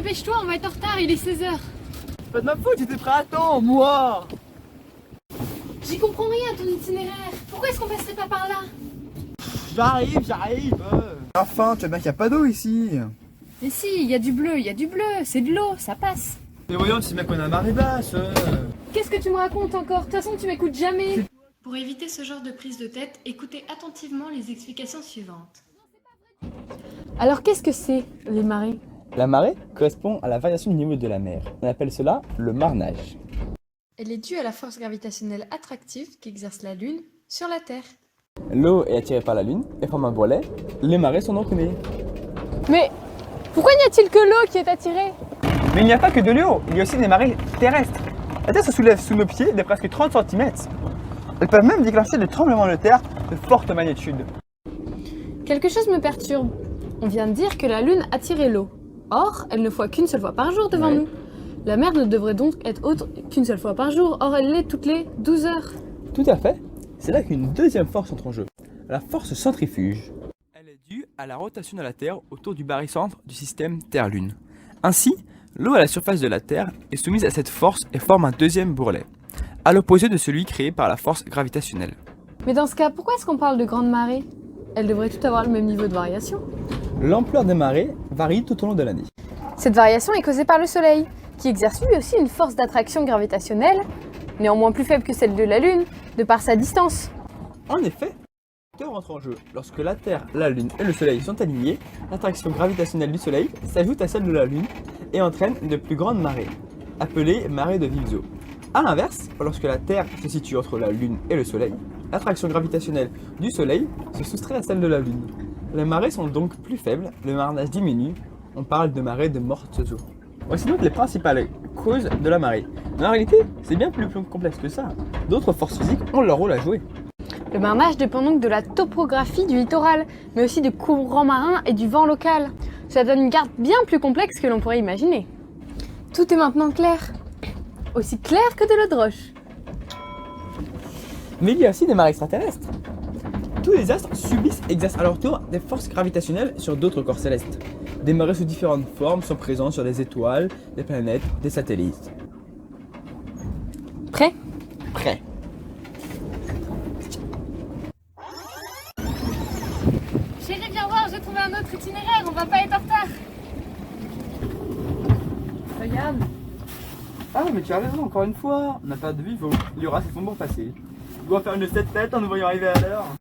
dépêche-toi, on va être en retard, il est 16h. C'est pas de ma faute, j'étais prêt à temps, moi. J'y comprends rien à ton itinéraire. Pourquoi est-ce qu'on passerait pas par là? J'arrive. Enfin, tu vois bien qu'il n'y a pas d'eau ici. Mais si, il y a du bleu, c'est de l'eau, ça passe. Mais voyons, tu sais bien qu'on a marée basse. Qu'est-ce que tu me racontes encore? De toute façon, tu m'écoutes jamais. Pour éviter ce genre de prise de tête, écoutez attentivement les explications suivantes. Alors qu'est-ce que c'est, les marées? La marée correspond à la variation du niveau de la mer. On appelle cela le marnage. Elle est due à la force gravitationnelle attractive qu'exerce la Lune sur la Terre. L'eau est attirée par la Lune et forme un bourrelet. Les marées sont donc nées. Mais pourquoi n'y a-t-il que l'eau qui est attirée? Mais il n'y a pas que de l'eau, il y a aussi des marées terrestres. La Terre se soulève sous nos pieds de presque 30 cm. Elles peuvent même déclencher des tremblements de terre de forte magnitude. Quelque chose me perturbe. On vient de dire que la Lune attirait l'eau. Or, elle ne flotte qu'une seule fois par jour devant nous. La mer ne devrait donc être autre qu'une seule fois par jour. Or, elle l'est toutes les 12 heures. Tout à fait. C'est là qu'une deuxième force entre en jeu. La force centrifuge. Elle est due à la rotation de la Terre autour du barycentre du système Terre-Lune. Ainsi, l'eau à la surface de la Terre est soumise à cette force et forme un deuxième bourrelet, à l'opposé de celui créé par la force gravitationnelle. Mais dans ce cas, pourquoi est-ce qu'on parle de grande marée? Elles devraient toutes avoir le même niveau de variation. L'ampleur des marées varie tout au long de l'année. Cette variation est causée par le Soleil, qui exerce lui aussi une force d'attraction gravitationnelle, néanmoins plus faible que celle de la Lune, de par sa distance. En effet, tout rentre en jeu. Lorsque la Terre, la Lune et le Soleil sont alignés, l'attraction gravitationnelle du Soleil s'ajoute à celle de la Lune et entraîne de plus grandes marées, appelées marées de Viguier. A l'inverse, lorsque la Terre se situe entre la Lune et le Soleil, l'attraction gravitationnelle du Soleil se soustrait à celle de la Lune. Les marées sont donc plus faibles, le marnage diminue, on parle de marée de mortes-eaux. Voici donc les principales causes de la marée. Mais en réalité, c'est bien plus complexe que ça. D'autres forces physiques ont leur rôle à jouer. Le marnage dépend donc de la topographie du littoral, mais aussi du courant marin et du vent local. Ça donne une carte bien plus complexe que l'on pourrait imaginer. Tout est maintenant clair. Aussi clair que de l'eau de roche. Mais il y a aussi des marées extraterrestres. Tous les astres subissent et exercent à leur tour des forces gravitationnelles sur d'autres corps célestes. Des marées sous différentes formes sont présentes sur des étoiles, des planètes, des satellites. Prêt? Prêt. Chérie, viens voir, j'ai trouvé un autre itinéraire, on va pas être en retard. Regarde. Ah, mais tu as raison, encore une fois. On n'a pas de vivant. Il y aura ses sombres passés. Tu dois faire une 7 tête en nous voyant arriver à l'heure.